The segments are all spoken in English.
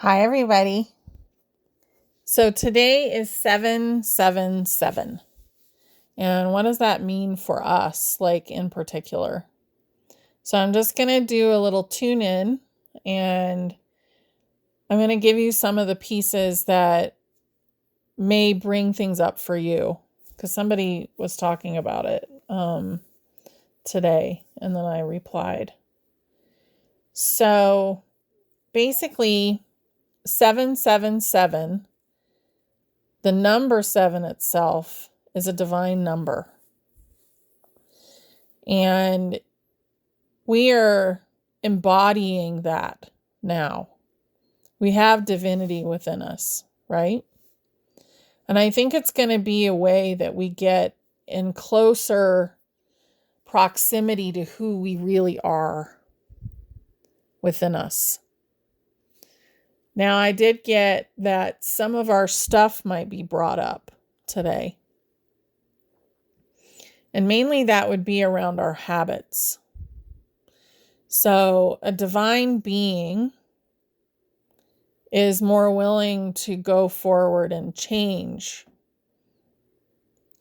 Hi, everybody. So today is 777. And what does that mean for us, like in particular? So I'm just going to do a little tune in and I'm going to give you some of the pieces that may bring things up for you because somebody was talking about it today and then I replied. So basically, 777. The number 7 itself is a divine number. And we are embodying that now. We have divinity within us, right? And I think it's going to be a way that we get in closer proximity to who we really are within us. Now, I did get that some of our stuff might be brought up today. And mainly that would be around our habits. So a divine being is more willing to go forward and change.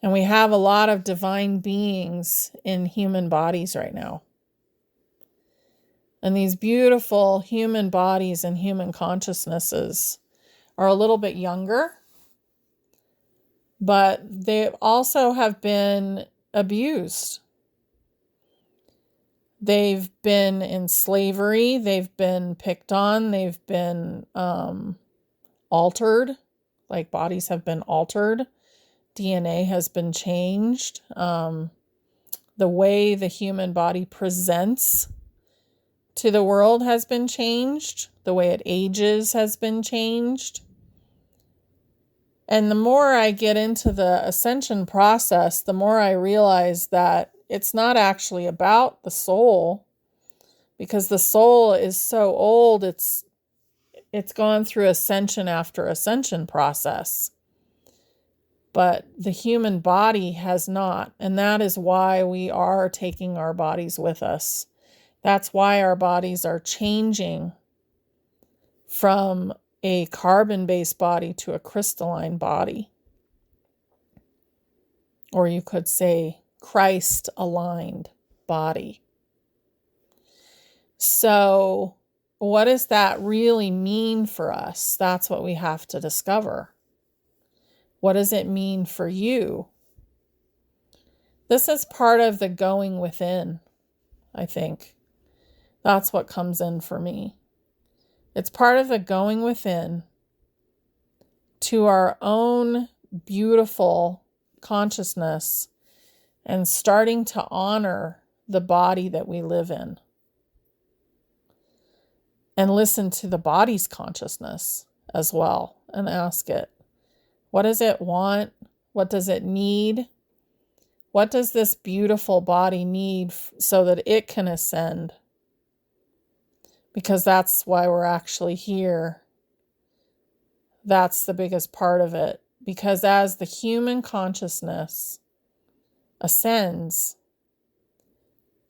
And we have a lot of divine beings in human bodies right now. And these beautiful human bodies and human consciousnesses are a little bit younger, but they also have been abused. They've been in slavery, they've been picked on, they've been altered, like bodies have been altered, DNA has been changed, the way the human body presents to the world has been changed, the way it ages has been changed. And the more I get into the ascension process, the more I realize that it's not actually about the soul, because the soul is so old, it's gone through ascension after ascension process. But the human body has not, and that is why we are taking our bodies with us. That's why our bodies are changing from a carbon-based body to a crystalline body. Or you could say Christ-aligned body. So what does that really mean for us? That's what we have to discover. What does it mean for you? This is part of the going within, I think. That's what comes in for me. It's part of the going within to our own beautiful consciousness and starting to honor the body that we live in. And listen to the body's consciousness as well and ask it, what does it want? What does it need? What does this beautiful body need so that it can ascend? Because that's why we're actually here. That's the biggest part of it. Because as the human consciousness ascends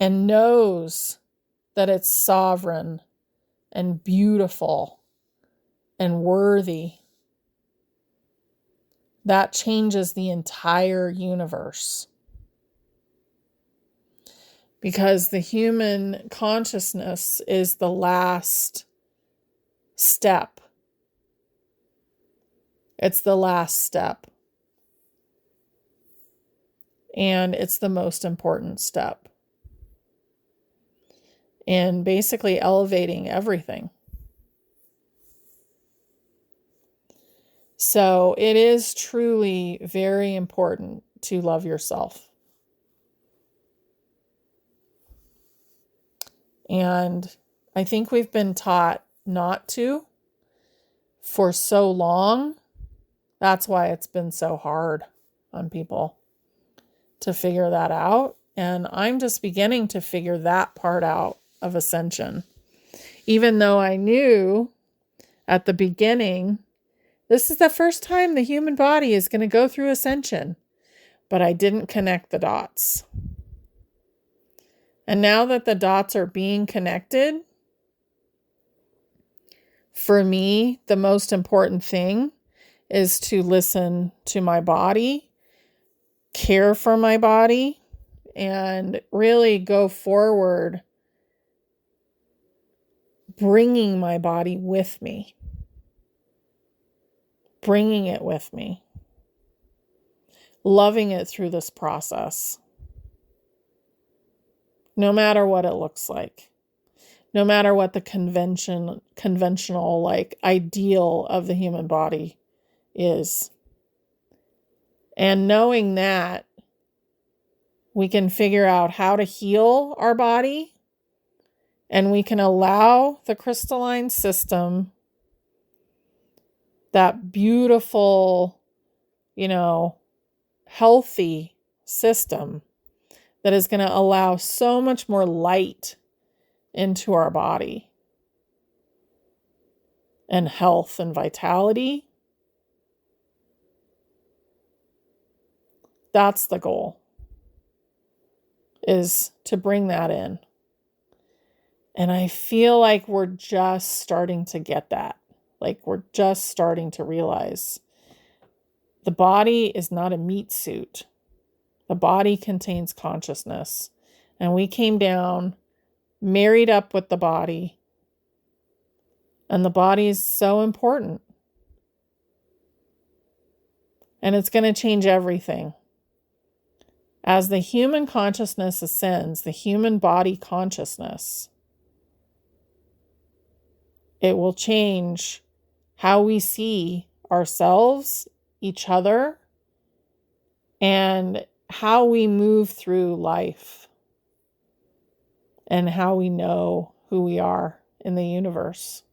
and knows that it's sovereign and beautiful and worthy, that changes the entire universe. Because the human consciousness is the last step. It's the last step. And it's the most important step. In basically elevating everything. So it is truly very important to love yourself. And I think we've been taught not to for so long. That's why it's been so hard on people to figure that out. And I'm just beginning to figure that part out of ascension. Even though I knew at the beginning, this is the first time the human body is going to go through ascension. But I didn't connect the dots. And now that the dots are being connected, For me, the most important thing is to listen to my body, care for my body, and really go forward, bringing my body with me, bringing it with me, loving it through this process, no matter what it looks like, no matter what the conventional, like, ideal of the human body is. And knowing that, we can figure out how to heal our body, and we can allow the crystalline system, that beautiful, healthy system that is going to allow so much more light into our body and health and vitality. That's the goal, is to bring that in. And I feel like we're just starting to get that. Like, we're just starting to realize the body is not a meat suit. The body contains consciousness. And we came down, married up with the body. And the body is so important. And it's going to change everything. As the human consciousness ascends, the human body consciousness, it will change how we see ourselves, each other, and how we move through life, and how we know who we are in the universe.